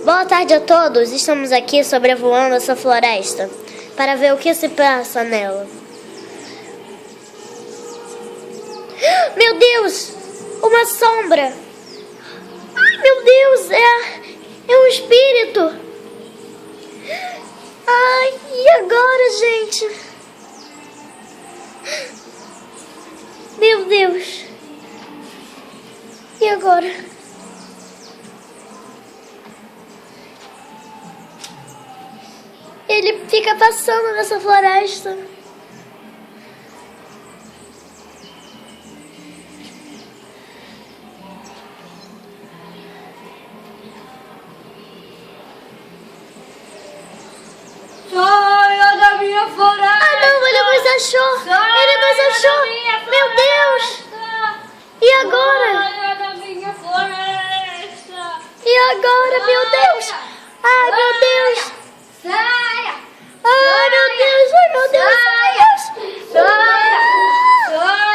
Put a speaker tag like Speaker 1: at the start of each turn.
Speaker 1: Boa tarde a todos, estamos aqui sobrevoando essa floresta para ver o que se passa nela. Meu Deus, uma sombra! Ai, meu Deus, é um espírito! Ai, e agora, gente? Meu Deus! E agora? Ele fica passando nessa floresta.
Speaker 2: Saia da minha floresta!
Speaker 1: Ah não, ele nos achou! Ele nos achou! Meu Deus! E agora?
Speaker 2: Saia da minha floresta!
Speaker 1: E agora, meu Deus? Ai, meu